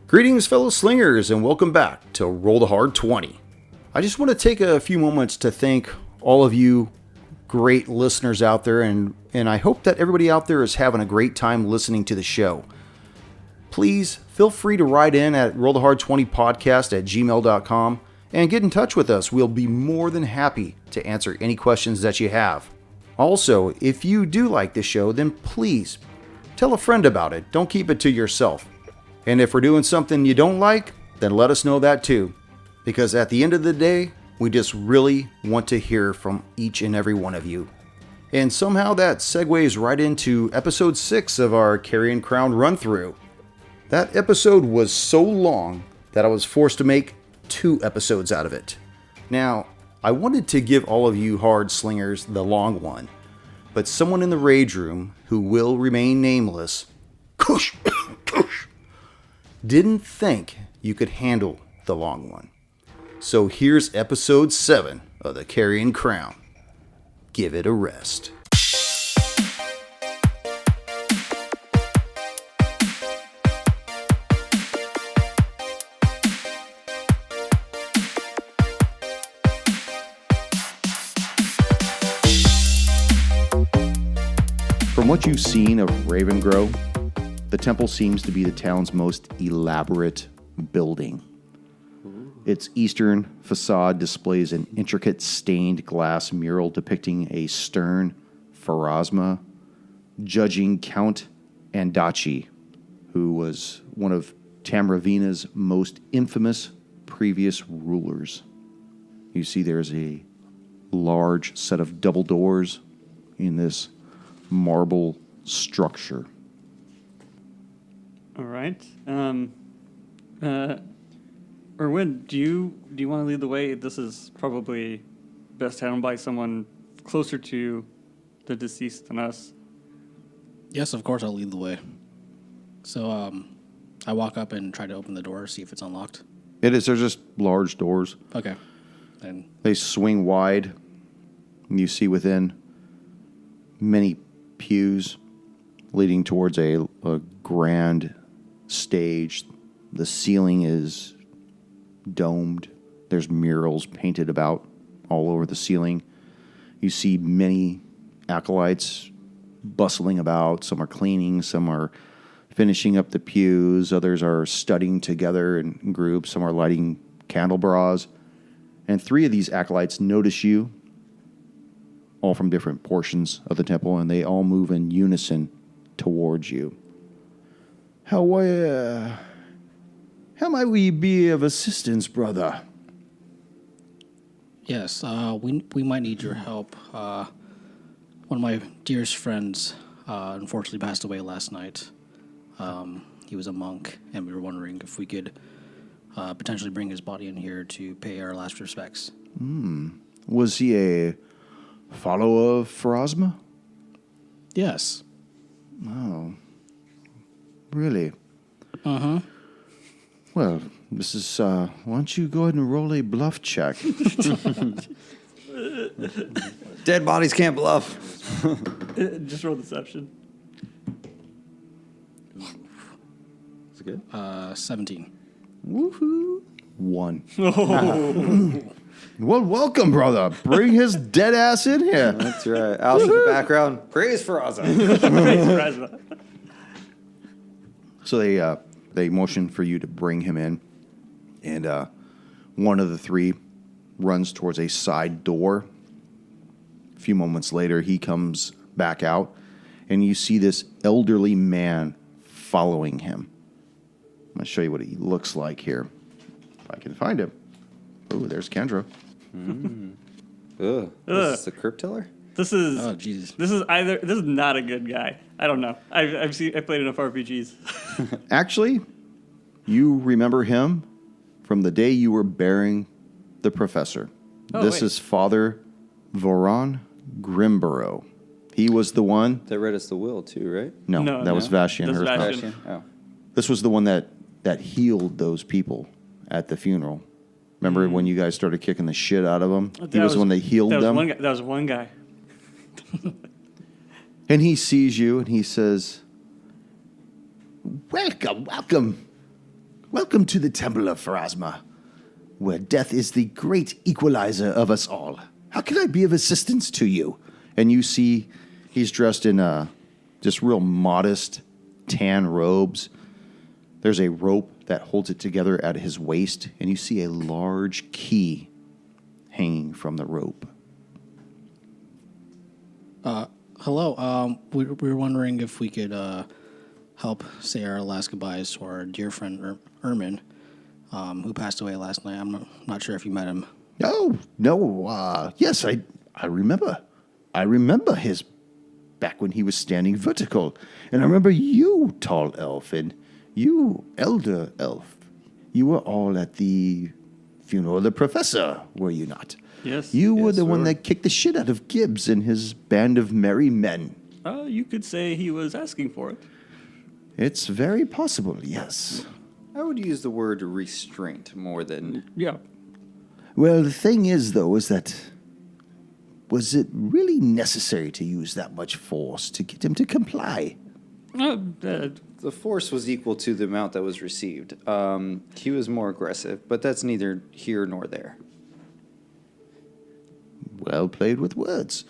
Greetings, fellow slingers, and welcome back to Roll the Hard 20. I just want to take a few moments to thank all of you great listeners out there, and I hope that everybody out there is having a great time listening to the show. Please feel free to write in at rollthehard20podcast@gmail.com and get in touch with us. We'll be more than happy to answer any questions that you have. Also, if you do like the show, then please tell a friend about it. Don't keep it to yourself. And if we're doing something you don't like, then let us know that too. Because at the end of the day, we just really want to hear from each and every one of you. And somehow that segues right into episode 6 of our Carrion Crown run-through. That episode was so long that I was forced to make 2 episodes out of it. Now, I wanted to give all of you hard slingers the long one, but someone in the rage room, who will remain nameless, didn't think you could handle the long one. So here's episode 7 of the Carrion Crown. Give it a rest. From what you've seen of Ravengrow, the temple seems to be the town's most elaborate building. Its eastern facade displays an intricate stained glass mural depicting a stern Pharasma judging Count Andachi, who was one of Tamravina's most infamous previous rulers. You see there's a large set of double doors in this marble structure. All right. Erwin, do you want to lead the way? This is probably best handled by someone closer to the deceased than us. Yes, of course I'll lead the way. So I walk up and try to open the door, see if it's unlocked. It is. They're just large doors. Okay. And They swing wide, and you see within many pews leading towards a grand stage. The ceiling is domed. There's murals painted about all over the ceiling. You see many acolytes bustling about. Some are cleaning, some are finishing up the pews, others are studying together in groups, some are lighting candelabras. And 3 of these acolytes notice you, all from different portions of the temple, and they all move in unison towards you. How might we be of assistance, brother? yes, we might need your help. One of my dearest friends unfortunately passed away last night. He was a monk, and we were wondering if we could potentially bring his body in here to pay our last respects. Was he a follower of Pharasma? Yes. Oh, really? Uh-huh. Well, this is, why don't you go ahead and roll a bluff check? Dead bodies can't bluff. Just roll deception. Is it good? 17. Woohoo. 1. Well, welcome, brother. Bring his dead ass in here. That's right. Alice in the background. Praise for Ozza. So they motion for you to bring him in, and one of the 3 runs towards a side door. A few moments later, he comes back out, and you see this elderly man following him. I'm going to show you what he looks like here, if I can find him. Oh, there's Kendra. Ugh. This is the crypt tiller? This is Oh, Jesus. This is not a good guy. I don't know. I played enough RPGs. Actually, you remember him from the day you were bearing the professor. Oh, This wait. is Father Voron Grimborough. He was the one. That read us the will, too, right? No, No, that was Vashian. That's her Vashian. father. Oh. This was the one that healed those people at the funeral. Remember when you guys started kicking the shit out of him? He was the one that healed them. That was one guy. And he sees you and he says, welcome. Welcome to the Temple of Pharasma, where death is the great equalizer of us all. How can I be of assistance to you? And you see he's dressed in just real modest tan robes. There's a rope that holds it together at his waist, and you see a large key hanging from the rope. Hello. We were wondering if we could help say our last goodbyes to our dear friend Ermin, who passed away last night. I'm not sure if you met him. Oh, no. Yes, I remember. I remember his back when he was standing vertical. And I remember you, tall elf, and you, elder elf. You were all at the funeral of the professor, were you not? Yes. You were yes, the one sir. that kicked the shit out of Gibbs and his band of merry men. You could say he was asking for it. It's very possible, yes. I would use the word restraint more than... Yeah. Well, the thing is, though, is that was it really necessary to use that much force to get him to comply? The force was equal to the amount that was received. He was more aggressive, but that's neither here nor there. Well played with words.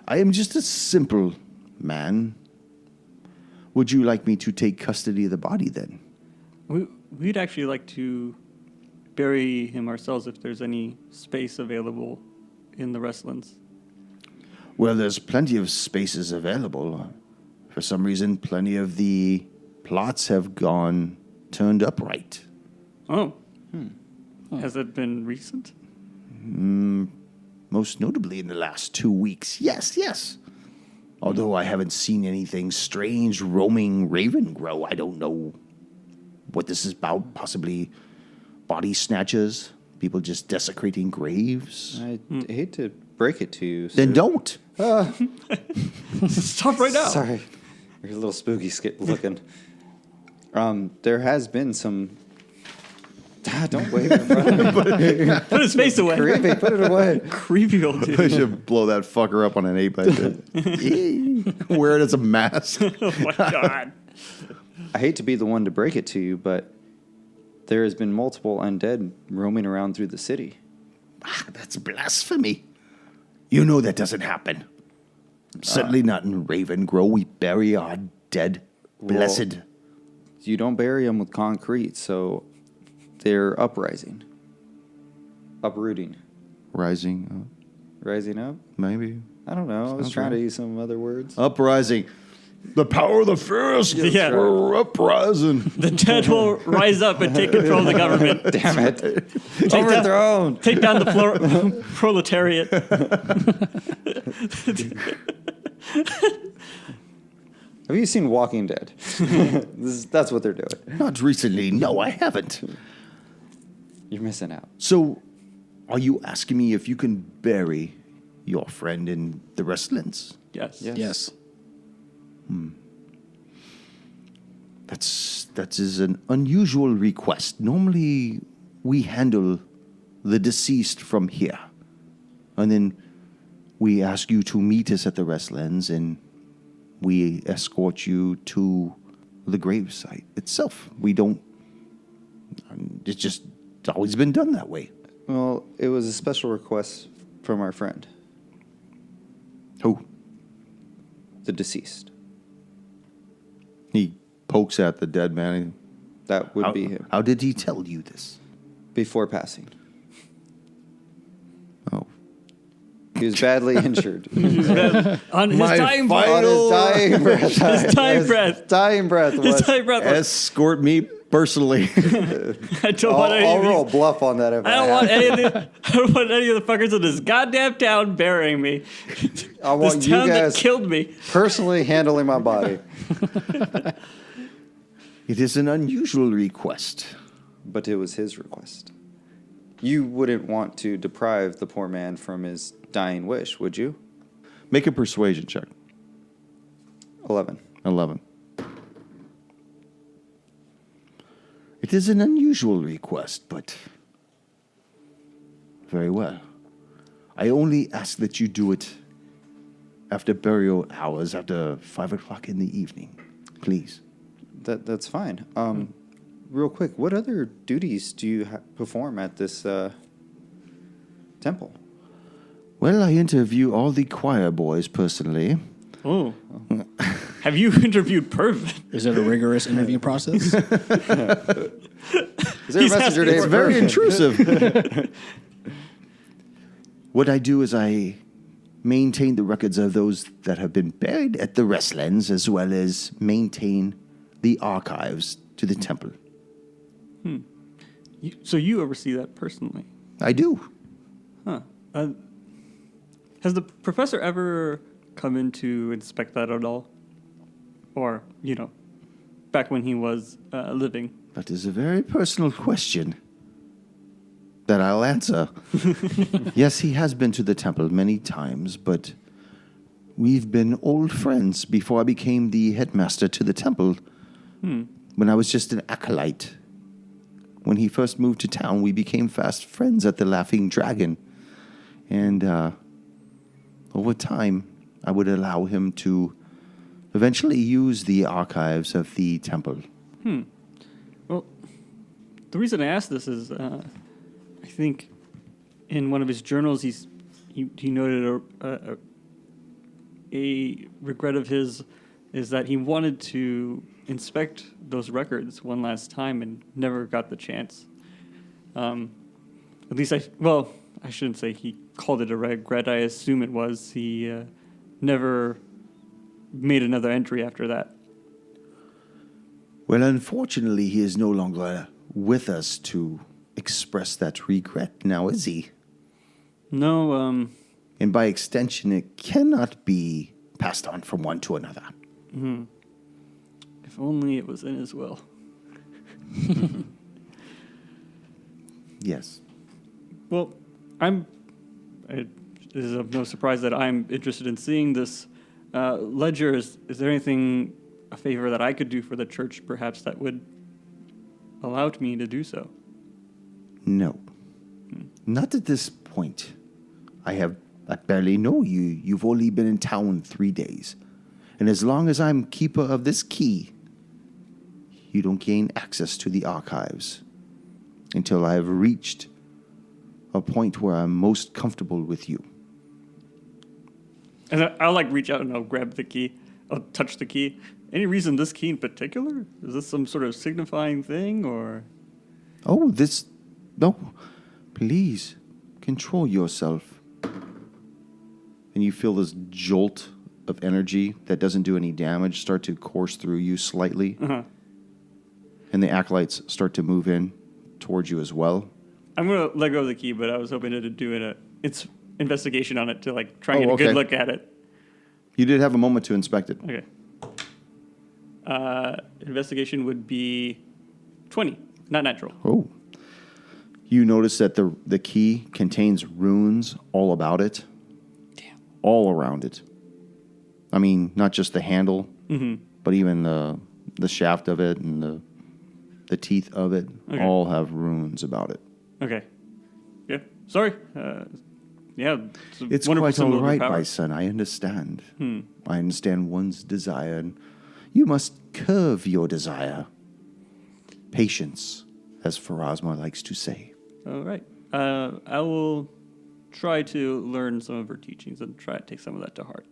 I am just a simple man. Would you like me to take custody of the body then? We'd actually like to bury him ourselves if there's any space available in the Wrestlands. Well, there's plenty of spaces available. For some reason, plenty of the plots have turned upright. Oh. Has it been recent? Most notably in the last 2 weeks. Yes. Although I haven't seen anything strange roaming Raven grow. I don't know what this is about. Possibly body snatchers. People just desecrating graves. I hate to break it to you. Then sir. don't. Stop right now. Sorry. You're a little spooky looking. There has been some... don't wave in front of me. Put his face away. Creepy, put it away. Creepy old I dude. should blow that fucker up on an 8x10. Wear it as a mask. Oh my god. I hate to be the one to break it to you, but there has been multiple undead roaming around through the city. That's blasphemy. You know that doesn't happen. Certainly not in Ravengrow. We bury our dead. Blessed. You don't bury them with concrete, so they're uprooting. Rising Rising up? maybe. I don't know. I was Sounds trying to right. use some other words. Uprising. The power of the fierce. Yeah. We're uprising. The dead will rise up and take control of the government. Damn it. Take down, Overthrown. take down the proletariat. Have you seen Walking Dead? That's what they're doing. Not recently. No, I haven't. You're missing out. So, are you asking me if you can bury your friend in the Wrestlands? Yes. Yes. That is an unusual request. Normally, we handle the deceased from here. And then we ask you to meet us at the Wrestlands, and we escort you to the gravesite itself. We don't... It's just always been done that way. Well, it was a special request from our friend, Who? the deceased. He pokes at the dead man. That would be him. How did he tell you this? Before passing. Oh. He was badly injured. On his My dying final- breath. On his dying breath. His dying breath. Dying breath His was... dying breath. was, Escort me personally. I don't want any I'll of roll these. bluff on that if I don't want any of the. I don't want any of the fuckers in this goddamn town burying me. I want This you town guys that killed me. personally handling my body. It is an unusual request. But it was his request. You wouldn't want to deprive the poor man from his dying wish, would you? Make a persuasion check. 11. 11. It is an unusual request, but very well. I only ask that you do it after burial hours, after 5 o'clock in the evening. Please. That's fine. Real quick, what other duties do you perform at this temple? Well, I interview all the choir boys personally. Oh. Have you interviewed Pervin? Is it a rigorous interview process? Is there a messenger named It's very Pervin? intrusive. What I do is I maintain the records of those that have been buried at the Restlands, as well as maintain the archives to the temple. So you oversee that personally? I do. Huh. Has the professor ever come in to inspect that at all? Or, back when he was living? That is a very personal question that I'll answer. Yes, he has been to the temple many times, but we've been old friends before I became the headmaster to the temple. When I was just an acolyte. When he first moved to town, we became fast friends at the Laughing Dragon. And over time, I would allow him to eventually use the archives of the temple. Well, the reason I asked this is, I think in one of his journals, he noted a regret of his is that he wanted to inspect those records one last time and never got the chance. At least I shouldn't say he called it a regret. I assume it was. He never made another entry after that. Well, unfortunately, he is no longer with us to express that regret now, is he? No, And by extension, it cannot be passed on from one to another. if only it was in his will. Yes. Well, it is of no surprise that I'm interested in seeing this ledger. Is there anything, a favor that I could do for the church, perhaps, that would allow me to do so? No. Not at this point. I barely know you. You've only been in town 3 days. And as long as I'm keeper of this key, you don't gain access to the archives until I've reached a point where I'm most comfortable with you. And I'll reach out and I'll grab the key. I'll touch the key. Any reason this key in particular? Is this some sort of signifying thing, or? Oh, no. Please, control yourself. And you feel this jolt of energy that doesn't do any damage start to course through you slightly. Uh-huh. And the acolytes start to move in towards you as well. I'm going to let go of the key, but I was hoping to do its investigation on it to try and get a good look at it. You did have a moment to inspect it. Okay. Investigation would be 20, not natural. Oh. You notice that the key contains runes all about it. Damn. All around it. I mean, not just the handle, but even the shaft of it and the teeth of it all have runes about it. Okay. Yeah. Sorry. Yeah. It's quite all right, my son. I understand. I understand one's desire, and you must curve your desire. Patience, as Pharasma likes to say. All right. I will try to learn some of her teachings and try to take some of that to heart.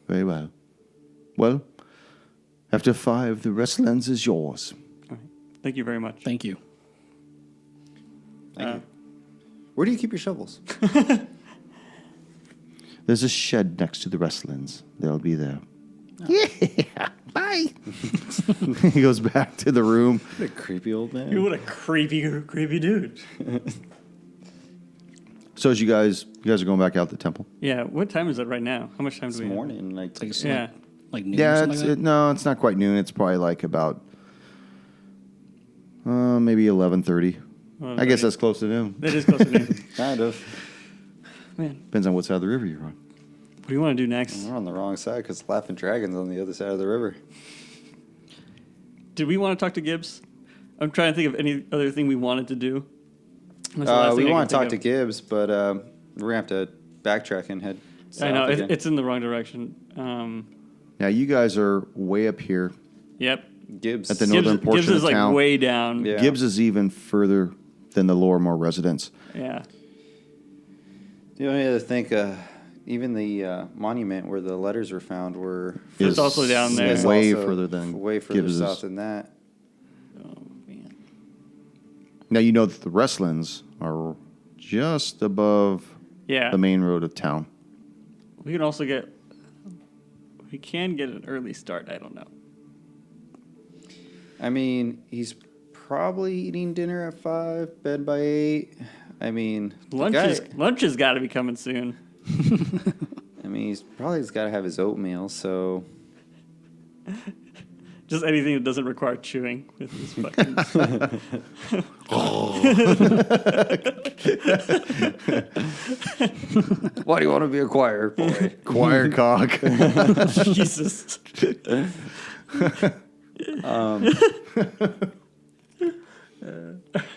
Very well. Well, after 5, the Restlands is yours. All right. Thank you very much. Thank you. Thank you. Where do you keep your shovels? There's a shed next to the Restlands. They'll be there. Yeah, bye. He goes back to the room. What a creepy old man. What a creepy dude. So as you guys are going back out the temple? Yeah. What time is it right now? How much time It's do we have? morning. Yeah. Like noon or Yeah, something like that? no, it's not quite noon. It's probably about maybe 11:30. Well, I guess that's close to noon. That is close to noon. Kind of. Man, Depends on what side of the river you're on. what do you want to do next? We're on the wrong side because Laughing Dragon's on the other side of the river. Did we want to talk to Gibbs? I'm trying to think of any other thing we wanted to do. That's the last We thing I want to can talk to think Gibbs, but we're going to have to backtrack and head south of. I know, again. it's in the wrong direction. Now you guys are way up here Yep. Gibbs. At the northern portion Gibbs is of like town. way down. Yeah. Gibbs is even further than the Lowermore residence. Yeah. The only other thing, even the monument where the letters were found It's also down there. is way also further than way further Gibbs's. south than that. Oh man. Now you know that the Restlands are just above Yeah. the main road of town. We can also get. We can get an early start. I don't know. I mean, he's probably eating dinner at 5, bed by 8. I mean, Lunch has got to be coming soon. I mean, he's got to have his oatmeal. So Just anything that doesn't require chewing with this fucking. why do you want to be a choir boy? Choir cock. Jesus.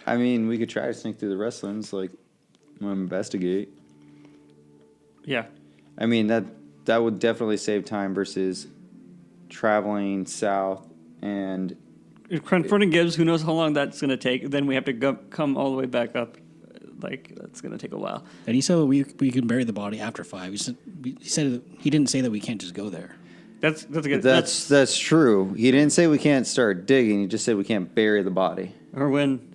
I mean, we could try to sneak through the Restlands, like investigate. Yeah. I mean, that would definitely save time versus traveling south and Confronting Gibbs, who knows how long that's going to take. Then we have to come all the way back up. Like, that's going to take a while. And he said that we can bury the body after 5. He didn't say that we can't just go there. That's a good. that's true. He didn't say we can't start digging. He just said we can't bury the body. Or when.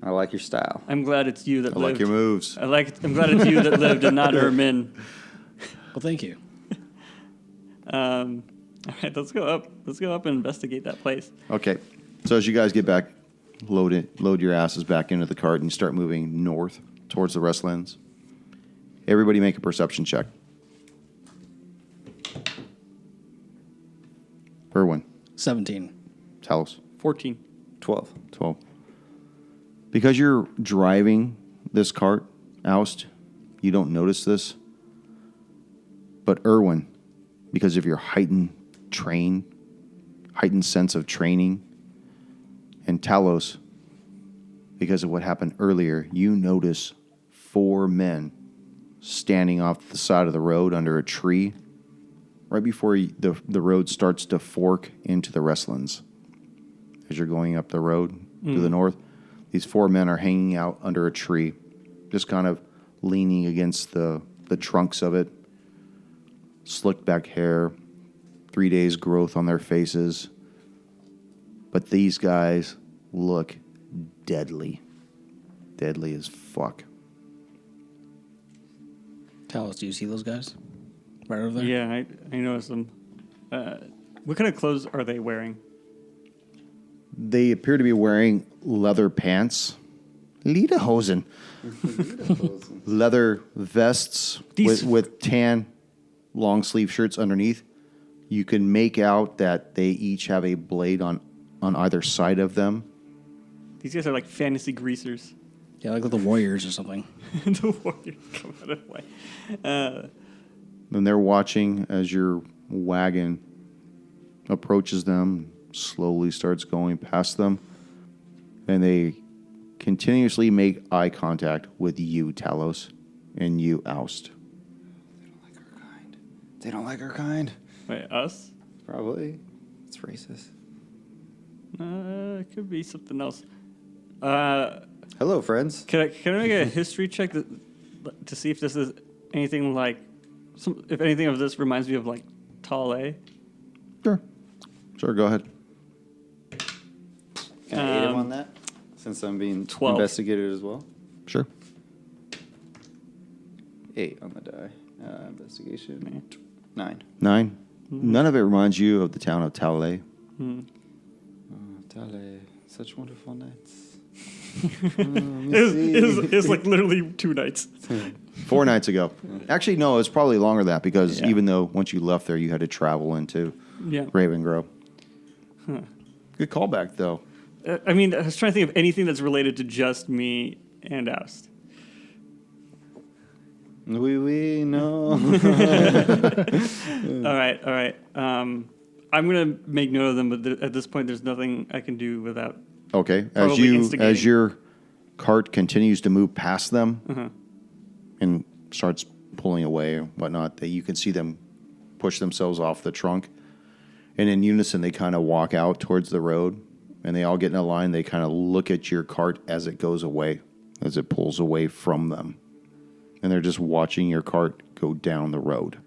I like your style. I'm glad it's you that I lived. like your moves. I'm glad it's you that lived and not Ermin. Well, thank you. All right, let's go up. Let's go up and investigate that place. Okay. So as you guys get back, load your asses back into the cart and start moving north towards the Restlands. Everybody make a perception check. Irwin, 17. Talos, 14. 12. 12. Because you're driving this cart, Oust, you don't notice this. But Irwin, because of your heightened sense of training, and Talos, because of what happened earlier, you notice 4 men standing off the side of the road under a tree right before the road starts to fork into the Restlands. As you're going up the road to the north, these 4 men are hanging out under a tree, just kind of leaning against the trunks of it. Slicked back hair, 3 days growth on their faces. But these guys look deadly. Deadly as fuck. Talos, do you see those guys? Right over there? Yeah, I noticed them. What kind of clothes are they wearing? They appear to be wearing leather pants. Lederhosen. Leather vests with tan long sleeve shirts underneath. You can make out that they each have a blade on either side of them. These guys are like fantasy greasers. Yeah, like the Warriors or something. The Warriors come out of the way. And they're watching as your wagon approaches them, slowly starts going past them, and they continuously make eye contact with you, Talos, and you, Oust. They don't like our kind. Wait, us? Probably. It's racist. It could be something else. Hello, friends. Can I make a history check to see if this is anything like, if anything of this reminds me of like Tale? Sure, go ahead. Can I aid him on that? Since I'm being 12. investigated as well. Sure. 8 on the die. Investigation. 9. 9. None of it reminds you of the town of Talalay. Tale, such wonderful nights. It was like literally 2 nights. 4 nights ago. Actually, no, it's probably longer than that because even though once you left there, you had to travel into Raven Grove. Huh. Good callback, though. I mean, I was trying to think of anything that's related to just me and Oust. We know. All right. I'm gonna make note of them, but at this point, there's nothing I can do without. Okay, Probably as your cart continues to move past them and starts pulling away or whatnot, that you can see them push themselves off the trunk, And in unison, they kind of walk out towards the road, and they all get in a line. They kind of look at your cart as it goes away, as it pulls away from them. And they're just watching your cart go down the road.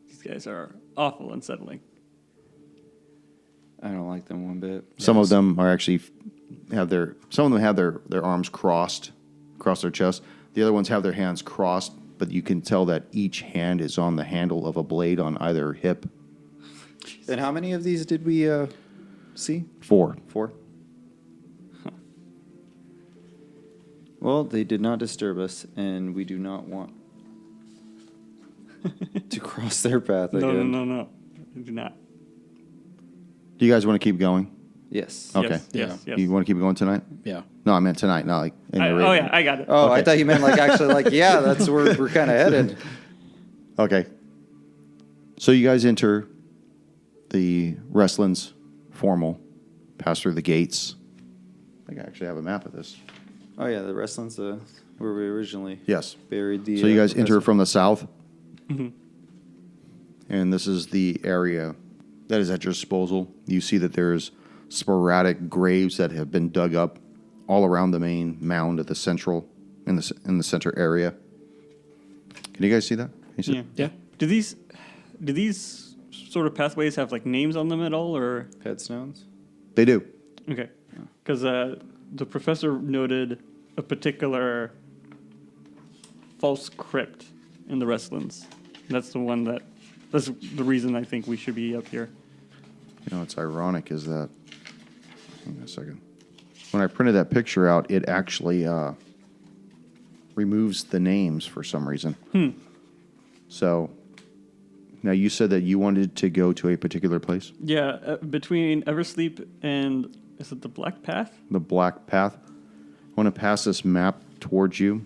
These guys are awful unsettling. I don't like them one bit. Some of them are actually have their arms crossed across their chest. The other ones have their hands crossed, but you can tell that each hand is on the handle of a blade on either hip. And how many of these did we see? 4. 4. Huh. Well, they did not disturb us, and we do not want to cross their path again. No. I do not. Do you guys want to keep going? Yes. Okay. Yes. You want to keep going tonight? Yeah. No, I meant tonight, not like in the Oh, yeah, I got it. Oh, Okay. I thought you meant like actually like, yeah, that's where we're kind of headed. Okay. So you guys enter the Wrestlin's formal, pass through the gates. I think I actually have a map of this. Oh, yeah, the wrestling's where we originally Yes. buried the... So you guys enter professor. from the south. Mm-hmm. And this is the area that is at your disposal. You see that there's sporadic graves that have been dug up all around the main mound at the central, in the center area. Can you guys see that? Can you see Yeah. Yeah. Do these sort of pathways have like names on them at all, or Headstones? They do. okay? Because the professor noted a particular false crypt in the Wrestlands. That's the reason I think we should be up here. You know, what's ironic is that, hang on a second. When I printed that picture out, it actually removes the names for some reason. So, now you said that you wanted to go to a particular place? Yeah, between Eversleep and is it the Black Path? The Black Path. I want to pass this map towards you,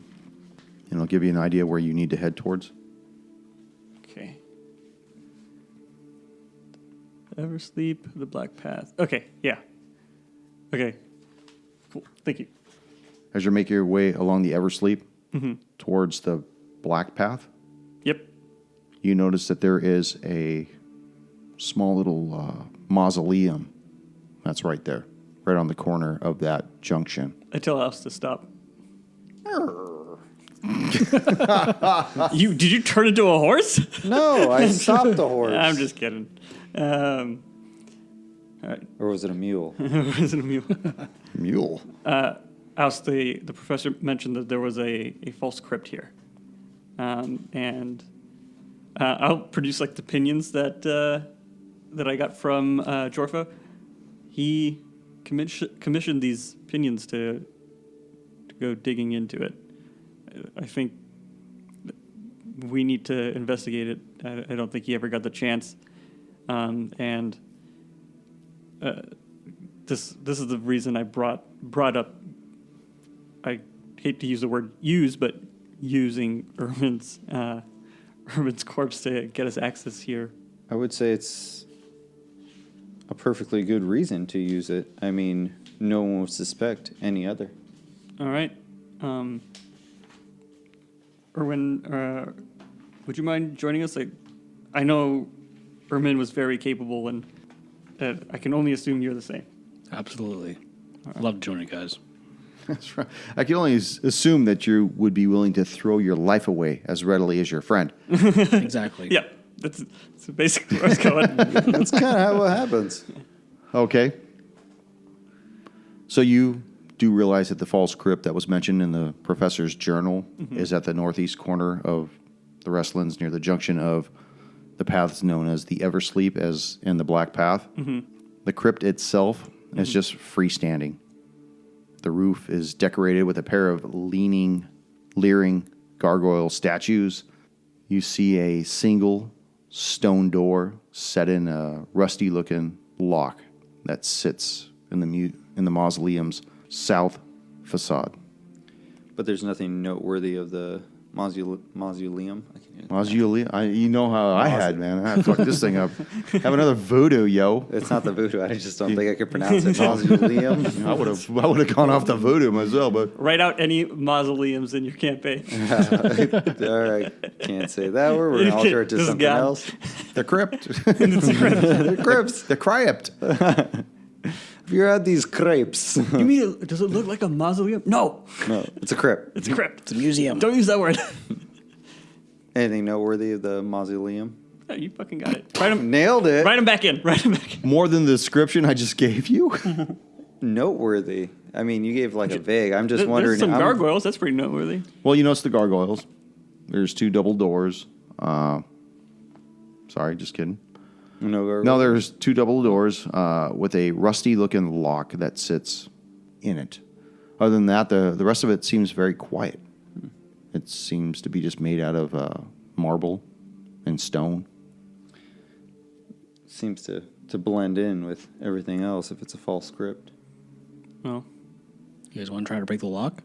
and I'll give you an idea where you need to head towards. Okay. Eversleep, the Black Path. Okay, yeah. Okay. Cool. Thank you. As you make your way along the Eversleep towards the Black Path, Yep. you notice that there is a small little mausoleum that's right there, right on the corner of that junction. I tell Alice to stop. Did you turn into a horse? No, I stopped the horse. I'm just kidding. All right. Or was it a mule? Was it a mule? Mule. Alice, the professor mentioned that there was a false crypt here, and I'll produce like the pinions that I got from Jorfa. He commissioned these pinions to go digging into it. I think we need to investigate it. I don't think he ever got the chance, and this is the reason I brought up. I hate to use the word use, but using Ermin's corpse to get us access here. I would say it's a perfectly good reason to use it. I mean, no one would suspect any other. All right. Erwin, would you mind joining us? I know Ermin was very capable, and I can only assume you're the same. Absolutely. Love to join you guys. That's right. I can only assume that you would be willing to throw your life away as readily as your friend. Exactly. Yeah, that's basically where I was going. That's kind of how it happens. Okay. So you do realize that the false crypt that was mentioned in the professor's journal is at the northeast corner of the Wrestlands, near the junction of the paths known as the Eversleep as in the Black Path. The crypt itself is just freestanding. The roof is decorated with a pair of leering gargoyle statues. You see a single stone door set in a rusty-looking lock that sits in the mausoleum's south facade. But there's nothing noteworthy of the Mausoleum. You know how I had, man. I fucked this thing up. Have another voodoo, yo. It's not the voodoo. I just don't think I could pronounce it. Mausoleum. I would have gone off the voodoo myself, but Write out any mausoleums in your campaign. All right. Can't say that word. We're going to alter it to This is something God. else. the crypt. The crypts. The crypt. Have you had these crepes? You mean, does it look like a mausoleum? No, No, it's a crypt. it's a crypt. It's a museum. Don't use that word. Anything noteworthy of the mausoleum? Oh, you fucking got it. Write them Nailed it. back in. Write them back in. More than the description I just gave you. Noteworthy. I mean, you gave like a vague. I'm just wondering. There's some gargoyles. That's pretty noteworthy. Well, you know it's the gargoyles. There's 2 double doors. Sorry, just kidding. No gargoyles. No, there's 2 double doors with a rusty-looking lock that sits in it. Other than that, the rest of it seems very quiet. It seems to be just made out of marble and stone. Seems to blend in with everything else if it's a false script. Oh, You guys want to try to break the lock?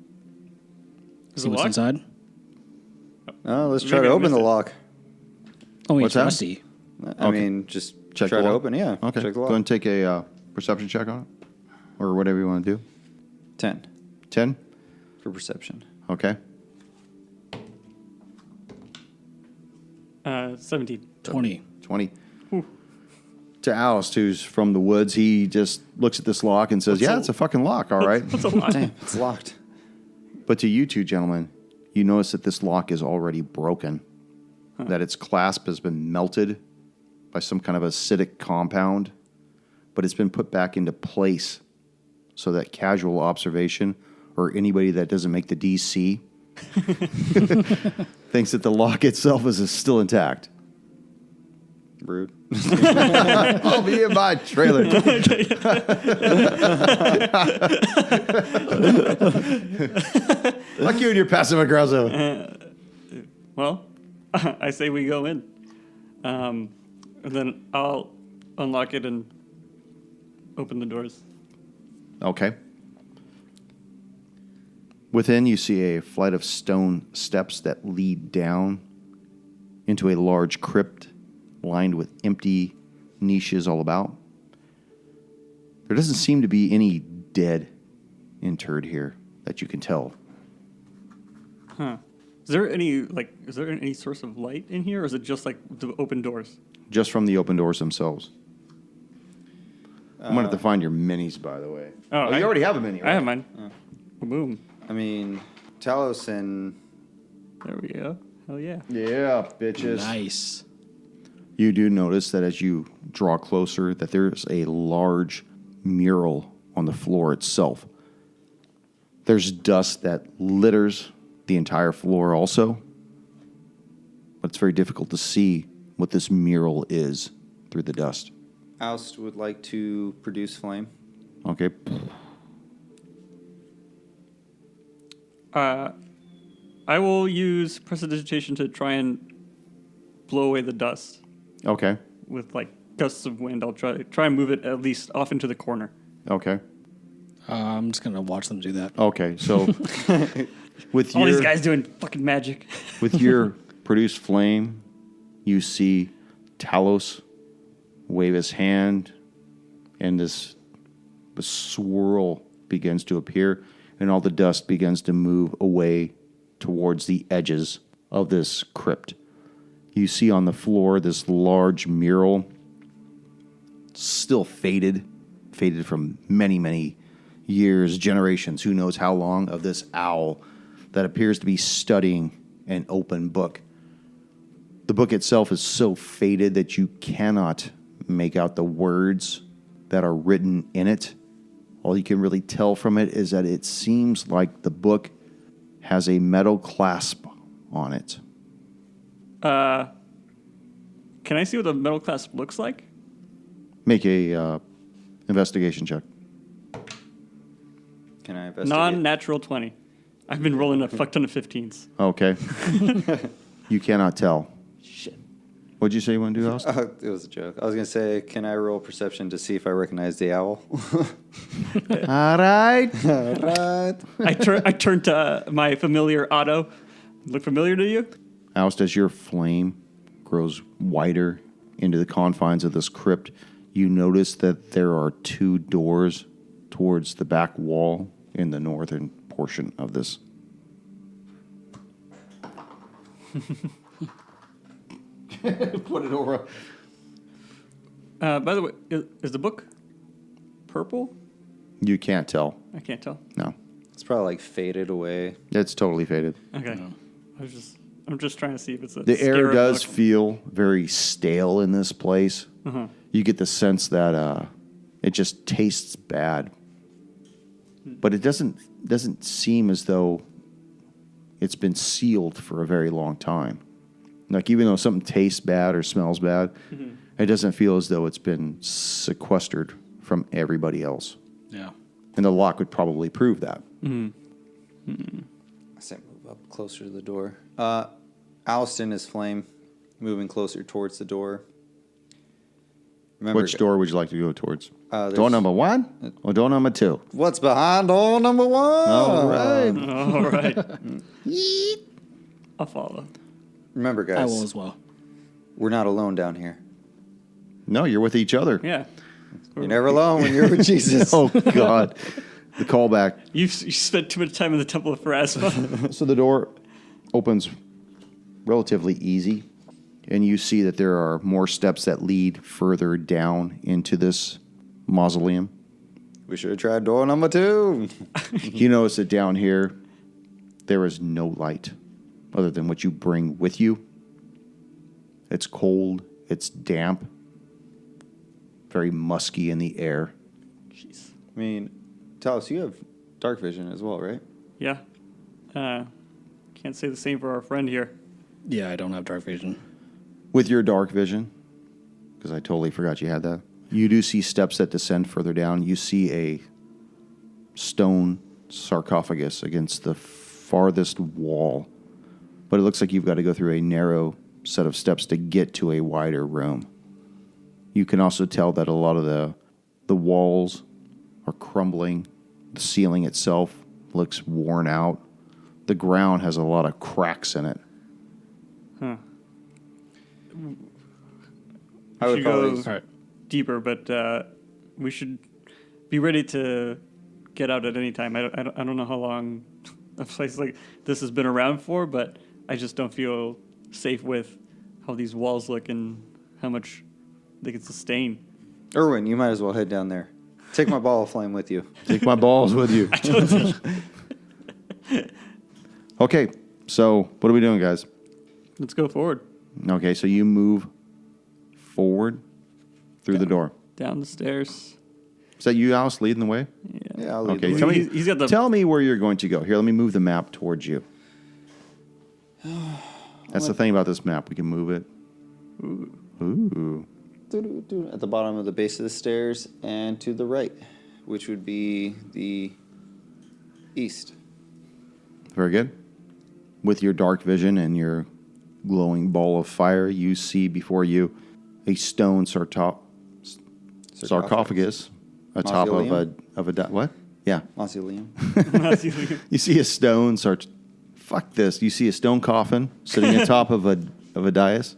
Is See it what's locked? inside? Oh, let's try Maybe to I open missed the it. lock. Oh, wait, What's it's that? rusty. I mean, just Check try the to lock? open. Yeah. Okay, Check the go lock. ahead and take a perception check on it. Or whatever you want to do. 10 10? for perception. Okay. 17. 20. 20. To Alice, who's from the woods, he just looks at this lock and says, yeah, it's a fucking lock, all right. That's a lot. Damn, it's locked. But to you 2 gentlemen, you notice that this lock is already broken, that its clasp has been melted by some kind of acidic compound, but it's been put back into place so that casual observation or anybody that doesn't make the DC thinks that the lock itself is still intact. Rude. I'll be in my trailer. Fuck you and your passive aggressive. Well, I say we go in. And then I'll unlock it and open the doors. Okay. Within, you see a flight of stone steps that lead down into a large crypt lined with empty niches all about. There doesn't seem to be any dead interred here that you can tell. Huh. Is there any source of light in here, or is it just like the open doors? Just from the open doors themselves. I'm going to have to find your minis, by the way. Oh, You already have a mini, right? I have mine. Boom. I mean, Talos and There we go. Hell yeah. Yeah, bitches. Nice. You do notice that as you draw closer that there's a large mural on the floor itself. There's dust that litters the entire floor also. But it's very difficult to see what this mural is through the dust. Oust would like to produce flame. Okay. I will use prestidigitation to try and blow away the dust Okay. with like gusts of wind. I'll try and move it at least off into the corner. Okay. I'm just going to watch them do that. Okay. So with All your these guys doing fucking magic. with your produced flame, you see Talos wave his hand, and this swirl begins to appear, and all the dust begins to move away towards the edges of this crypt. You see on the floor this large mural, still faded from many, many years, generations, who knows how long, of this owl that appears to be studying an open book. The book itself is so faded that you cannot make out the words that are written in it. All you can really tell from it is that it seems like the book has a metal clasp on it. Can I see what the metal clasp looks like? Make a investigation check. Can I investigate? Non-natural 20. I've been rolling a fuck ton of 15s. Okay. You cannot tell. Shit. What'd you say you want to do, Alice? It was a joke. I was going to say, can I roll perception to see if I recognize the owl? All right. Right. I turn to my familiar Otto. look familiar to you? Oust, as your flame grows wider into the confines of this crypt, you notice that there are 2 doors towards the back wall in the northern portion of this. Put it over. By the way, is the book purple? You can't tell. I can't tell. No. It's probably like faded away. It's totally faded. Okay. I'm just trying to see if it's a The air scarab does book. feel very stale in this place. Uh-huh. You get the sense that it just tastes bad. But it doesn't seem as though it's been sealed for a very long time. Like, even though something tastes bad or smells bad, it doesn't feel as though it's been sequestered from everybody else. Yeah. And the lock would probably prove that. I say move up closer to the door. Alston is Flame, moving closer towards the door. Remember, Which door would you like to go towards? there's- Door number 1 or door number 2? What's behind door number 1? All right. All right. I'll follow. Remember, guys, I will as well. we're not alone down here. No, you're with each other. Yeah. You're never alone when you're with Jesus. Oh, God. The callback. You spent too much time in the Temple of Pharasma. So the door opens relatively easy, and you see that there are more steps that lead further down into this mausoleum. We should have tried door number 2. You notice that down here, there is no light other than what you bring with you. It's cold, it's damp, very musky in the air. Jeez. I mean, Talos, you have dark vision as well, right? Yeah. Can't say the same for our friend here. Yeah, I don't have dark vision. With your dark vision, because I totally forgot you had that, you do see steps that descend further down. You see a stone sarcophagus against the farthest wall, but it looks like you've got to go through a narrow set of steps to get to a wider room. You can also tell that a lot of the walls are crumbling. The ceiling itself looks worn out. The ground has a lot of cracks in it. Huh. I would should probably. go All right. deeper, but we should be ready to get out at any time. I don't know how long a place like this has been around for, but I just don't feel safe with how these walls look and how much they can sustain. Erwin, you might as well head down there. Take my ball of flame with you. Take my balls with you. Okay, so what are we doing, guys? Let's go forward. Okay, so you move forward through the door. Down the stairs. Is that you, Alice, leading the way? Yeah, I'll lead Okay, the tell way. me, He's got the- tell me where you're going to go. Here, let me move the map towards you. That's the thing about this map. We can move it. Ooh. At the bottom of the base of the stairs and to the right, which would be the east. Very good. With your dark vision and your glowing ball of fire, you see before you a stone sarcophagus atop of a what? Yeah. Mausoleum. You see a stone You see a stone coffin sitting atop of a dais.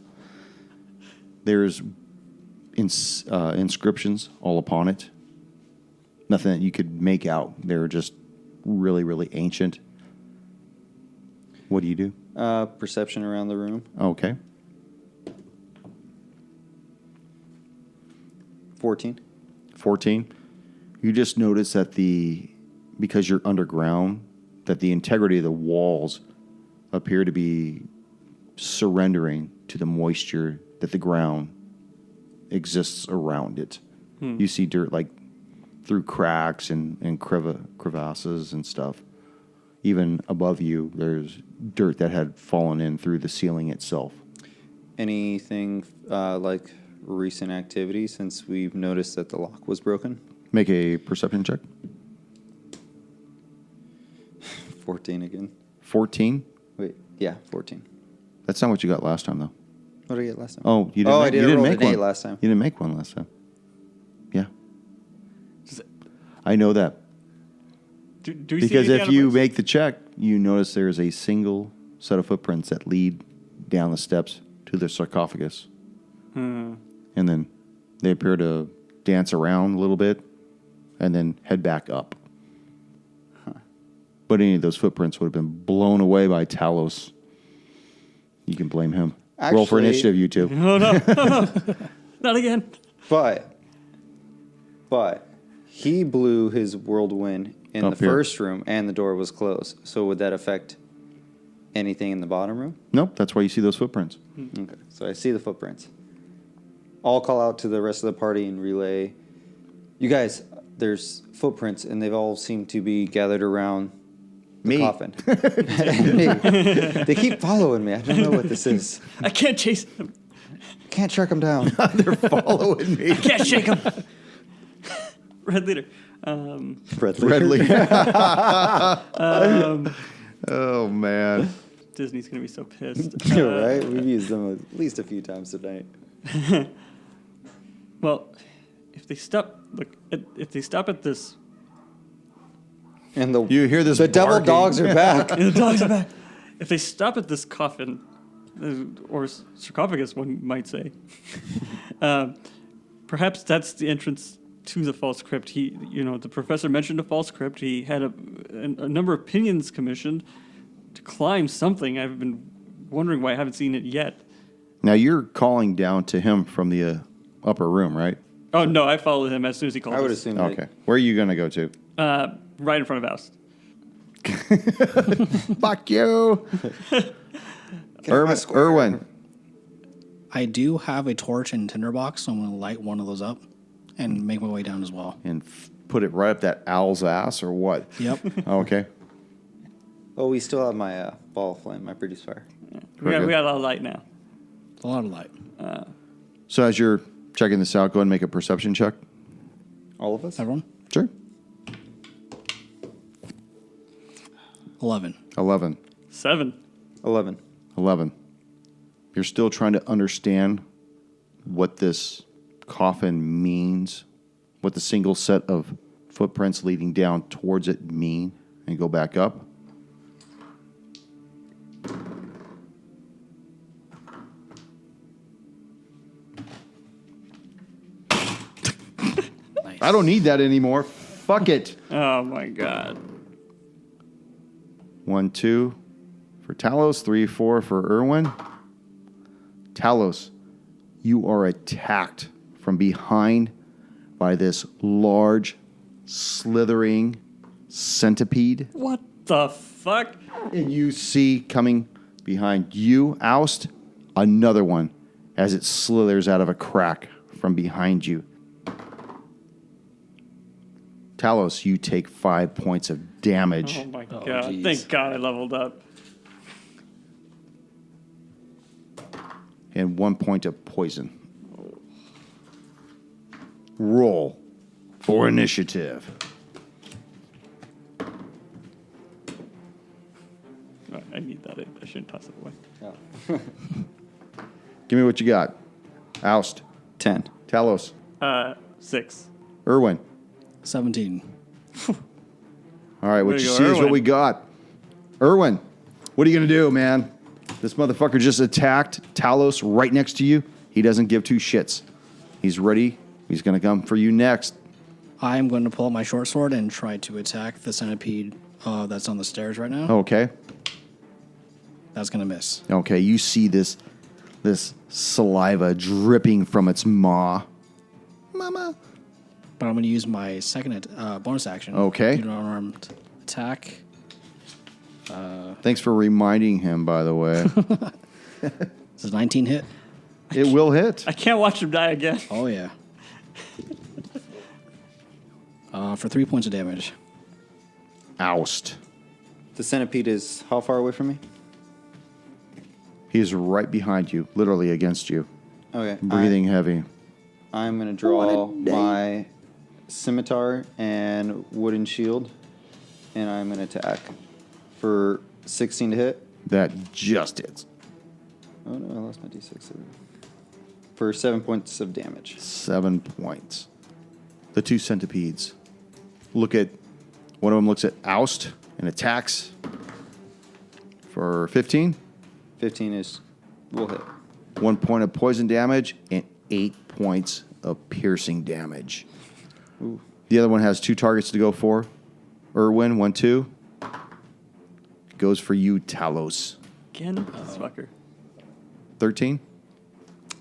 There's inscriptions all upon it. Nothing that you could make out. They're just really, really ancient. What do you do? Perception around the room. Okay. 14. 14. You just notice that because you're underground, that the integrity of the walls appear to be surrendering to the moisture that the ground exists around it. You see dirt like through cracks and crevasses and stuff. Even above you, there's dirt that had fallen in through the ceiling itself. Anything like recent activity since we've noticed that the lock was broken? Make a perception check. 14 again. 14. Wait, yeah, 14. That's not what you got last time, though. What did I get last time? Oh, you didn't. Oh, make, I did you didn't roll make an 8 one last time. You didn't make one last time. Yeah, Does it- I know that do we see because anything out if of you place? make the check, you notice there is a single set of footprints that lead down the steps to the sarcophagus. And then they appear to dance around a little bit and then head back up. But any of those footprints would have been blown away by Talos. You can blame him. Roll for Actually- initiative, you two. Oh no, not again. But he blew his whirlwind in Up the here. first room, and the door was closed. So would that affect anything in the bottom room? Nope, that's why you see those footprints. Okay, so I see the footprints. I'll call out to the rest of the party and relay. You guys, there's footprints, and they've all seemed to be gathered around the Me. coffin. Me. They keep following me. I don't know what this is. I can't chase him. Can't track them down. They're following me. Can't shake him. Red leader. Redley. Oh, man. Disney's gonna be so pissed. You're right. We've used them at least a few times tonight. Well, if they stop, if they stop at this, And the You hear this the devil barking. dogs are back. the dogs are back. If they stop at this coffin, or sarcophagus, one might say, perhaps that's the entrance to the false crypt. The professor mentioned a false crypt. He had a number of opinions commissioned to climb something. I've been wondering why I haven't seen it yet. Now, you're calling down to him from the upper room, right? Oh no, I followed him as soon as he called I would us. assume. Okay. Where are you going to go to? Right in front of us. Fuck you. Erwin. I do have a torch and tinderbox, so I'm going to light one of those up and make my way down as well. And put it right up that owl's ass or what? Yep. Oh, okay. Oh, we still have my ball of flame, my produce fire. We got a lot of light now. A lot of light. So as you're checking this out, go ahead and make a perception check. All of us? Everyone? Sure. 11. 11. 7. 11. 11. You're still trying to understand what this coffin means, what the single set of footprints leading down towards it mean, and go back up. Nice. I don't need that anymore. Fuck it. Oh my god. 1, 2 for Talos, 3, 4 for Erwin. Talos, you are attacked from behind by this large, slithering centipede. What the fuck? And you see coming behind you, Oust, another one as it slithers out of a crack from behind you. Talos, you take 5 points of damage. Oh my Oh, god. geez. Thank god I leveled up. And 1 point of poison. Roll for initiative. Oh, I need that. I shouldn't toss it away. Yeah. Give me what you got. Oust. 10. Talos. 6. Erwin. 17. All right, what Way to you go, see is what Erwin. we got. Erwin, what are you going to do, man? This motherfucker just attacked Talos right next to you. He doesn't give two shits. He's ready. He's going to come for you next. I am going to pull out my short sword and try to attack the centipede that's on the stairs right now. Okay. That's going to miss. Okay, you see this saliva dripping from its maw. Mama. But I'm going to use my second bonus action. Okay. Do an unarmed attack. Thanks for reminding him, by the way. Does 19 hit? It will hit. I can't watch him die again. Oh, yeah. For 3 points of damage. Oust. The centipede is how far away from me? He is right behind you, literally against you, Okay. breathing heavy. I'm going to draw my scimitar and wooden shield, and I'm going to attack for 16 to hit. That just hits. Oh no, I lost my d6. For 7 points of damage. 7 points. The two centipedes look at, one of them looks at Oust and attacks for 15. 15 will hit. 1 point of poison damage and 8 points of piercing damage. Ooh. The other one has 2 targets to go for. Irwin, 1, 2. Goes for you, Talos. Again? This fucker. 13.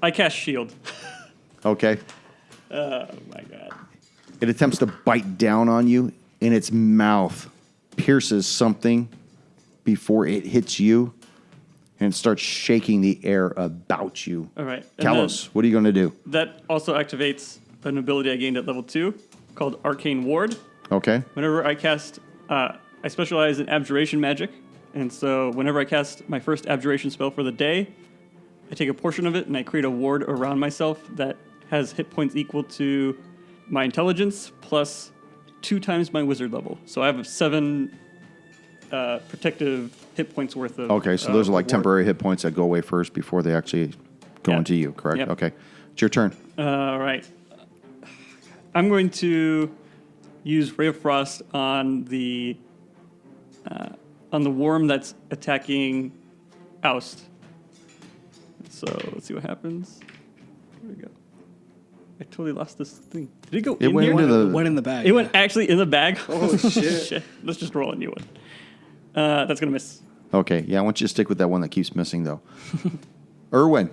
I cast shield. Okay. Oh, my God. It attempts to bite down on you, and its mouth pierces something before it hits you, and it starts shaking the air about you. All right. And Talos, what are you going to do? that also activates an ability I gained at level 2 called Arcane Ward. Okay. Whenever I cast, I specialize in abjuration magic. And so whenever I cast my first abjuration spell for the day, I take a portion of it and I create a ward around myself that has hit points equal to my intelligence plus 2 times my wizard level. So I have 7 protective hit points worth of. Okay, so those are like ward. temporary hit points that go away first before they actually go Yeah. into you, correct? Yep. Okay. It's your turn. All right. I'm going to use Ray of Frost on the worm that's attacking Oust. So let's see what happens. There we go. I totally lost this thing. Did it go It in went here? into the- Went in the bag. It went actually in the bag. Oh, shit. Let's just roll a new one. That's gonna miss. Okay, yeah, I want you to stick with that one that keeps missing, though. Irwin,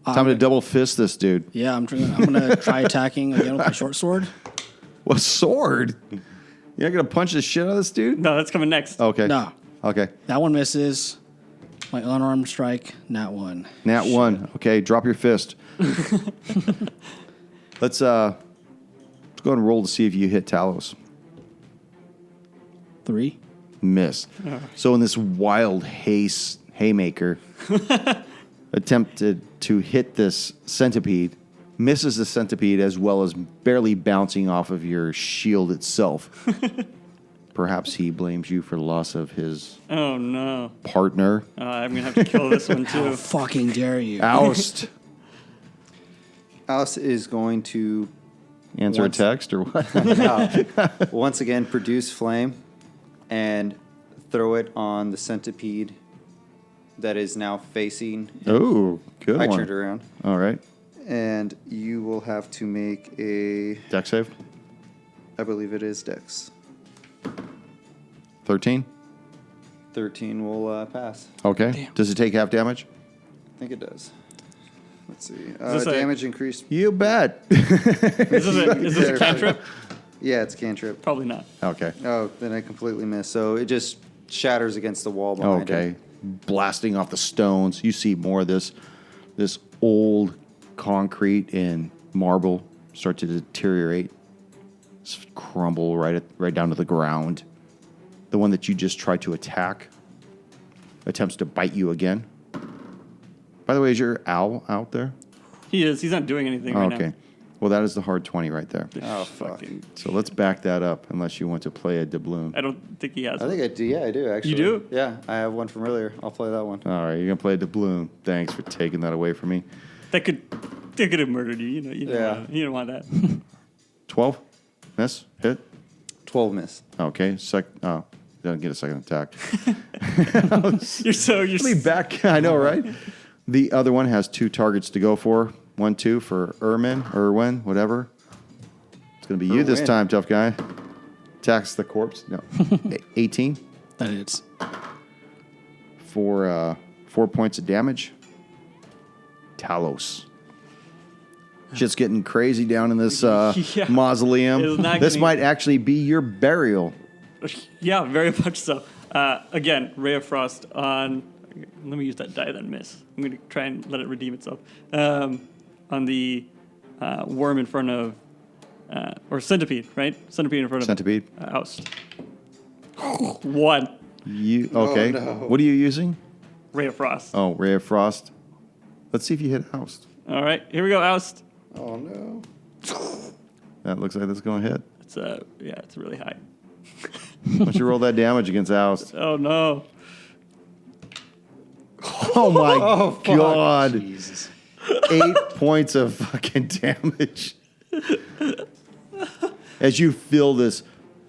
time to double fist this dude. Yeah, I'm gonna try attacking again with my short sword. What sword? You're not going to punch the shit out of this dude? No, that's coming next. Okay. No, Okay. that one misses. My unarmed strike, nat 1. Nat 1. Okay, drop your fist. Let's go ahead and roll to see if you hit Talos. 3. Miss. So in this wild haymaker, attempted to hit this centipede, misses the centipede as well as barely bouncing off of your shield itself. Perhaps he blames you for the loss of his Oh no. partner. I'm gonna have to kill this one How too. fucking dare you? Oust. Alice is going to Answer Once- a text or what? once again produce flame and throw it on the centipede that is now facing. Oh, good I one. turned around. All right. And you will have to make a, Deck save. I believe it is Dex. 13. 13 will pass. Okay. Damn. Does it take half damage? I think it does. Let's see. this a- Damage increased. You bet. Is this a cantrip? Yeah, it's cantrip. Probably not. Okay. Oh, then I completely missed. So it just shatters against the wall behind Okay. it. Blasting off the stones. You see more of this old concrete and marble start to deteriorate, crumble right down to the ground. The one that you just tried to attack attempts to bite you again. By the way, is your owl out there? He is. He's not doing anything right Okay. now. Well, that is the hard 20 right there. Oh, fuck. Fucking. So let's back that up unless you want to play a doubloon. I don't think he has. I think I do. Yeah, I do, actually. do? Yeah, I have one from earlier. I'll play that one. All right, you're going to play a doubloon. Thanks for taking that away from me. That could have murdered you. You know. Yeah. You don't want that. 12? Miss? Hit? 12 miss. Okay. Doesn't get a second attack. You're Let me back. I know, right? The other one has 2 targets to go for. 1, 2 for Irwin, whatever. It's going to be you this Irwin. time, tough guy. Attacks the corpse. No. 18 That is. for 4 points of damage. Talos. Shit's getting crazy down in this Yeah. mausoleum. It's not This gonna- might actually be your burial. Yeah, very much so. Again, Ray of Frost on. Let me use that die that miss. I'm going to try and let it redeem itself. On the worm in front of, or centipede, right? Centipede in front of Centipede. Oust. 1. You okay? no. What are you using? Ray of Frost. Oh, Ray of Frost. Let's see if you hit Oust. All right, here we go, Oust. Oh, no. That looks like that's going to hit. It's really high. Why don't you roll that damage against Oust? Oh no. Oh my fuck. god! Jesus. 8 points of fucking damage as you feel this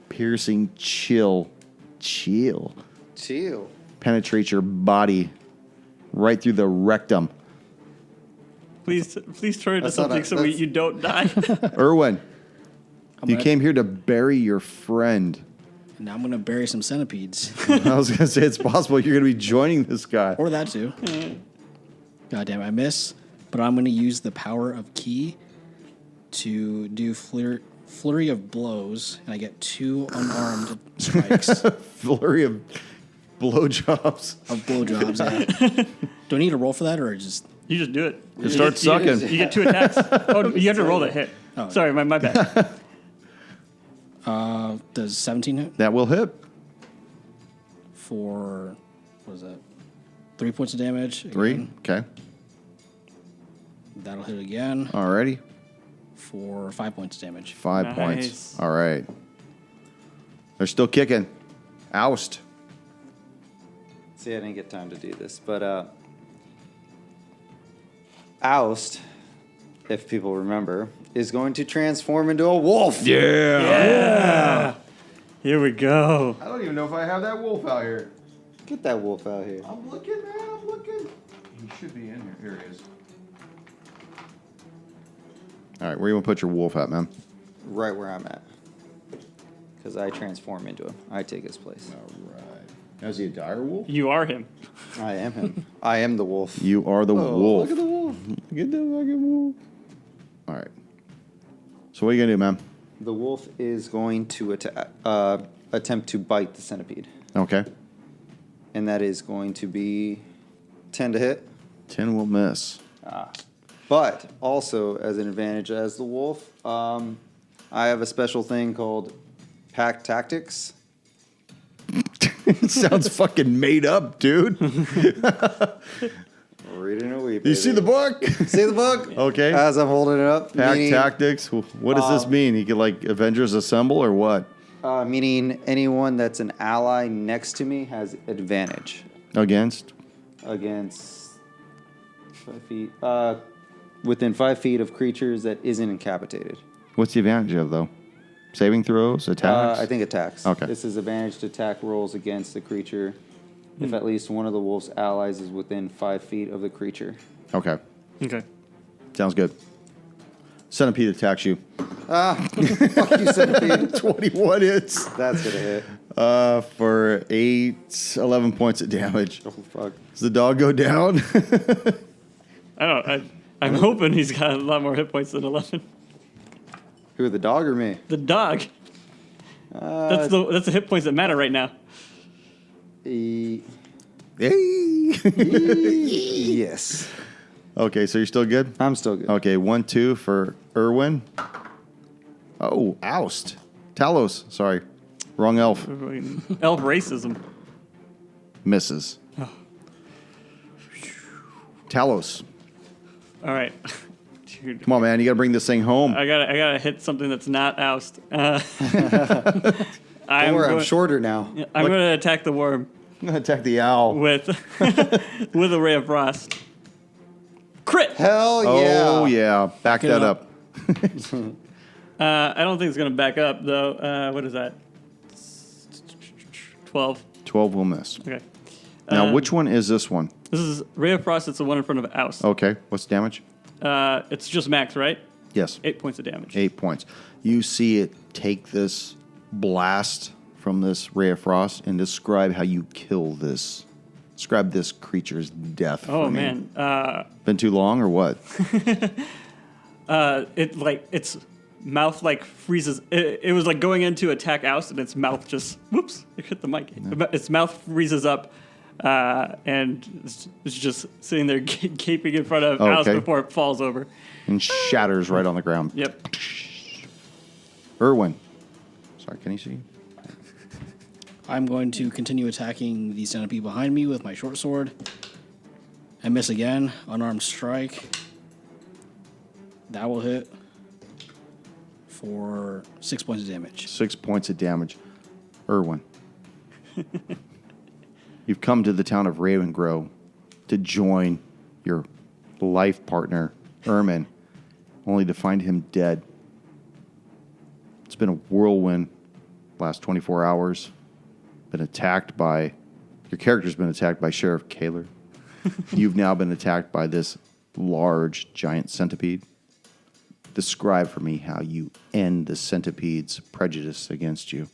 piercing chill Chill. penetrates your body right through the rectum. Please turn into That's not something a- so that's- you don't die. Erwin, you gonna- came here to bury your friend. And now I'm going to bury some centipedes. I was going to say it's possible you're going to be joining this guy. Or that too. God damn it, I miss. But I'm going to use the power of Ki to do flurry of blows, and I get 2 unarmed strikes Flurry of blowjobs. of blowjobs. Yeah. Do I need to roll for that, or just... You just do it. Just start sucking. You get 2 attacks. Oh, you have to roll to hit. Oh. Sorry, my bad. Does 17 hit That will hit. for... What is that? 3 points of damage. 3. Again. Okay. That'll hit again Alrighty. for 5 points of damage. 5 Nice. points. All right. They're still kicking. Oust. See, I didn't get time to do this, but Oust, if people remember, is going to transform into a wolf. Yeah. Here we go. I don't even know if I have that wolf out here. Get that wolf out here. I'm looking, man. I'm looking. He should be in here. Here he is. All right, where you want to put your wolf at, man? Right where I'm at. Because I transform into him. I take his place. All right. Now, is he a dire wolf? You are him. I am him. I am the wolf. You are the wolf. Look at the wolf. Look at the fucking wolf. All right. So what are you going to do, man? The wolf is going to attempt to bite the centipede. Okay. And that is going to be 10 to hit. 10 will miss. But also, as an advantage as the wolf, I have a special thing called pack tactics. It sounds fucking made up, dude. Reading a wee You see the book? See the book? Okay. As I'm holding it up. Pack meaning, tactics. What does this mean? He could like Avengers assemble or what? meaning anyone that's an ally next to me has advantage Against? against 5 feet. Within 5 feet of creatures that isn't incapacitated. What's the advantage of though? Saving throws, attacks. I think attacks. Okay. This is advantage to attack rolls against the creature if at least one of the wolf's allies is within 5 feet of the creature. Okay. Okay. Sounds good. Centipede attacks you. Fuck you, centipede. 21 hits. That's gonna hit. For 11 points of damage. Oh fuck. Does the dog go down? I don't know. I'm hoping he's got a lot more hit points than 11. Who, the dog or me? The dog. That's the hit points that matter right now. E- Hey. yes. Okay, so you're still good? I'm still good. Okay, 1-2 for Erwin. Oh, oust. Talos, sorry. Wrong elf. Elf racism. Misses. Talos. All right. Dude. Come on, man. You got to bring this thing home. I gotta hit something that's not oust. Don't worry, I'm shorter now. I'm gonna attack the worm I'm going to attack the owl. with with a ray of frost. Crit. Hell yeah. Oh, yeah. Back that up. I don't think it's gonna back up though. What is that? 12. 12 will miss. Okay. Now, which one is this one? This is ray of frost. It's the one in front of oust. Okay. What's the damage? It's just max, right? Yes. 8 points of damage. 8 points. You see it take this blast from this ray of frost and describe how you kill this. Describe this creature's death. Oh for me. man. Been too long or what? Its mouth like freezes. It was like going into attack oust, and its mouth just whoops. It hit the mic. Its mouth freezes up, and it's just sitting there gaping in front of oust Okay. before it falls over. And shatters right on the ground. Yep. Erwin. Sorry, can you see? I'm going to continue attacking the centipede behind me with my short sword. I miss again. Unarmed strike. That will hit for 6 points of damage. 6 points of damage. Erwin. You've come to the town of Ravengrow to join your life partner, Ermin, only to find him dead. It's been a whirlwind last 24 hours. Been attacked by Your character's been attacked by Sheriff Kaler. You've now been attacked by this large, giant centipede. Describe for me how you end the centipede's prejudice against you.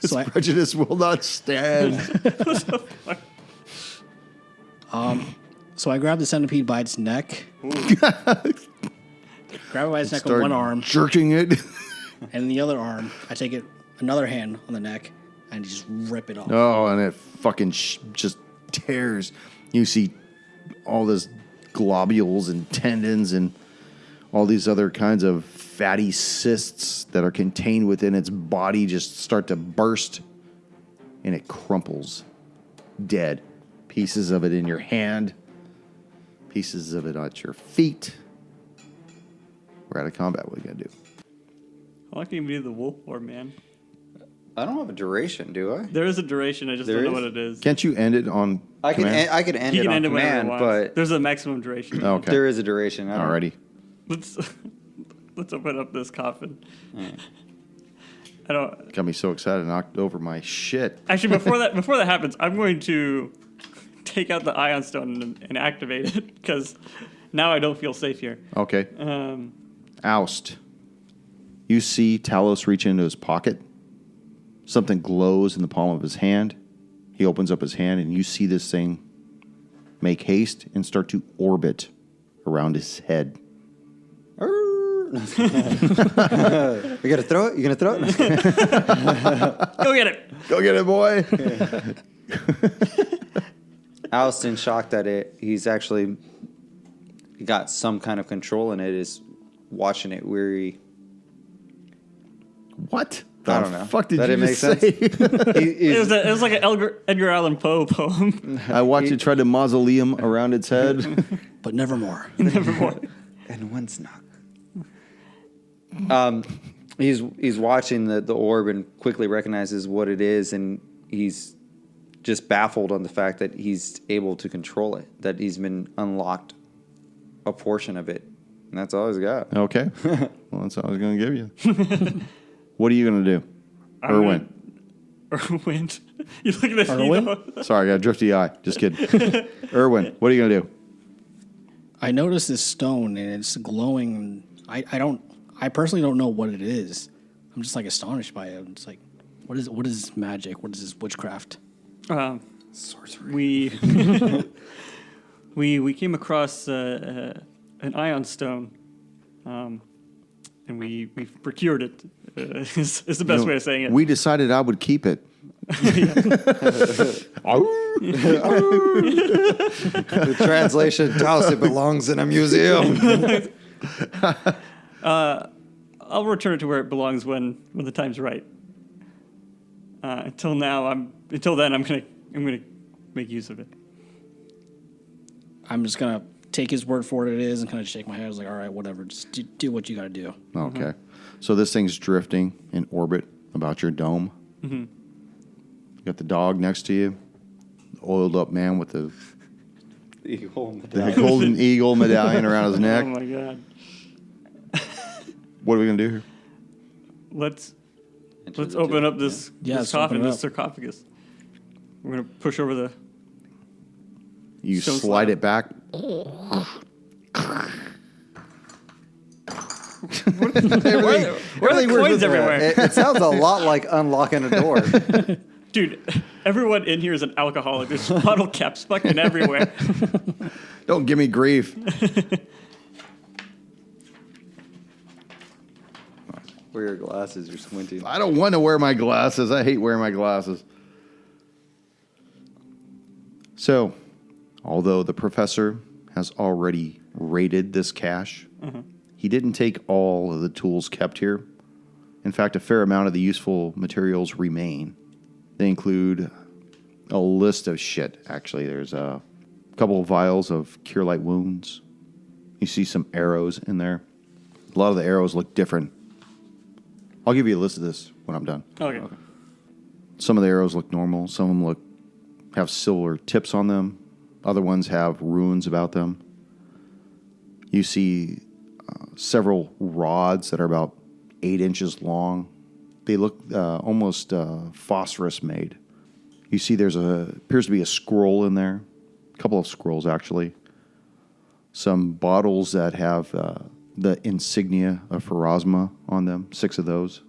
So I, Prejudice will not stand. so I grab the centipede by its neck. Grab it by its neck with one arm, jerking it. and the other arm, I take it another hand on the neck and just rip it off. Oh, and it fucking just tears. You see all this globules and tendons and all these other kinds of fatty cysts that are contained within its body just start to burst, and it crumples dead. Pieces of it in your hand, pieces of it at your feet. We're out of combat. What are you going to do? How long can you be the wolf for, man? I don't have a duration, do I? There is a duration. I just There don't know is? what it is. Can't you end it on I can command? I could end He it can on end it whenever he command, wants. but There's a maximum duration. Okay. there is a duration. I don't Alrighty. Let's open up this coffin. I don't. Got me so excited. I knocked over my shit. Actually, before that happens, I'm going to take out the ion stone and activate it because now I don't feel safe here. Okay. Oust. You see Talos reach into his pocket. Something glows in the palm of his hand. He opens up his hand, and you see this thing make haste and start to orbit around his head. You gonna throw it? You gonna throw it? Go get it. Go get it, boy. Alston, shocked at it, he's actually got some kind of control in it, is watching it weary. What? I don't know. Fuck did That you didn't just make say? It was like an Edgar Allan Poe poem. I watched you try to mausoleum around its head. But nevermore. Nevermore. And one's not. He's watching the orb and quickly recognizes what it is, and he's just baffled on the fact that he's able to control it, that he's been unlocked a portion of it, and that's all he's got. Okay. Well, that's all I was going to give you. What are you going to do? Erwin. Erwin. You look at this. Erwin? Sorry, I got a drifty eye. Just kidding. Erwin, what are you going to do? I noticed this stone and it's glowing. I personally don't know what it is. I'm just like astonished by it. It's like, what is magic? What is this witchcraft? Sorcery. We came across an ion stone, and we procured it. Is the best way of saying it. We decided I would keep it. The translation tells it belongs in a museum. I'll return it to where it belongs when the time's right. Until then, I'm gonna make use of it. I'm just gonna take his word for what it is and kind of shake my head. I was like, all right, whatever. Just do what you got to do. Okay. So this thing's drifting in orbit about your dome. Mm-hmm. You got the dog next to you, the oiled up man with the golden eagle medallion around his neck. Oh my god! What are we gonna do here? Let's open up this let's coffin, open it this up. sarcophagus. We're gonna push over the. You Stone slide slab. it back. Where are the coins everywhere? It sounds a lot like unlocking a door. Dude, everyone in here is an alcoholic. There's bottle caps fucking everywhere. Don't give me grief. Wear your glasses, you're squinting. I don't want to wear my glasses. I hate wearing my glasses. So, although the professor has already raided this cache, he didn't take all of the tools kept here. In fact, a fair amount of the useful materials remain. They include a list of shit, actually. There's a couple of vials of cure light wounds. You see some arrows in there. A lot of the arrows look different. I'll give you a list of this when I'm done. Okay. Some of the arrows look normal. Some of them have silver tips on them. Other ones have runes about them. You see several rods that are about 8 inches long. They look almost phosphorus made. You see appears to be a scroll in there. A couple of scrolls, actually. Some bottles that have the insignia of Pharasma on them, 6 of those.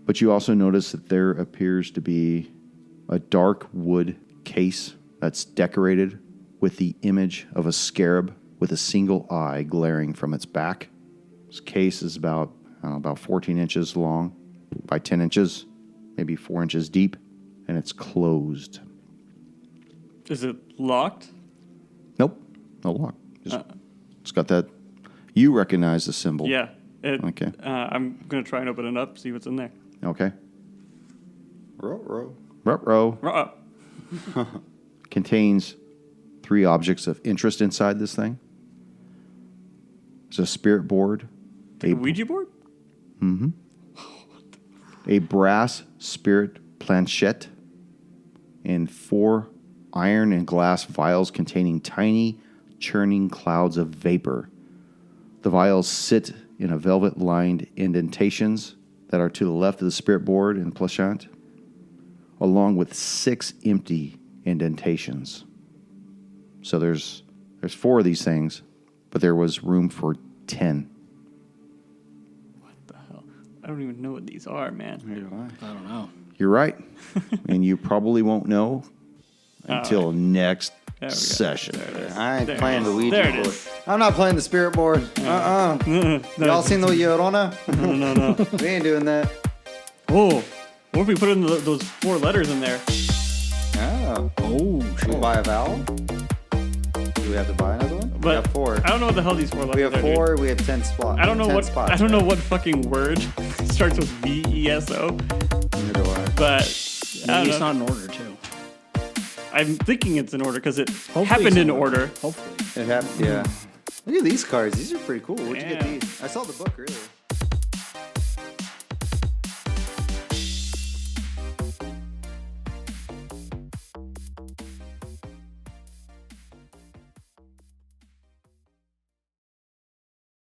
But you also notice that there appears to be a dark wood case that's decorated with the image of a scarab with a single eye glaring from its back. This case is about 14 inches long by 10 inches, maybe 4 inches deep, and it's closed. Is it locked? Nope, no lock. It's got that. You recognize the symbol. Yeah. Okay. I'm going to try and open it up, see what's in there. Okay. Ruh-roh. Ruh-roh. Uh-oh. Contains 3 objects of interest inside this thing. There's a spirit board. A Ouija board? A brass spirit planchette. And 4 iron and glass vials containing tiny churning clouds of vapor. The vials sit in a velvet-lined indentations that are to the left of the spirit board and planchette, along with 6 empty indentations. So there's 4 of these things, but there was room for 10. What the hell? I don't even know what these are, man. I don't know. You're right. And you probably won't know until next session. I ain't playing the There Ouija it board. is. I'm not playing the spirit board. Y'all seen the Llorona? No. We ain't doing that. Oh, what if we put in those 4 letters in there? Oh. Oh, We'll buy a vowel. Do we have to buy another one? But we have 4. I don't know what the hell these 4 letters We are. have 4. We have 10 spots. I don't know 10 what spots, I don't know right? what fucking word starts with VESO, Neither do I. but I maybe don't it's know. not in order too. I'm thinking it's in order because it Hopefully happened it's in order. Hopefully. It happened, yeah. Look at these cards. These are pretty cool. Where'd you get Yeah. these? I saw the book earlier.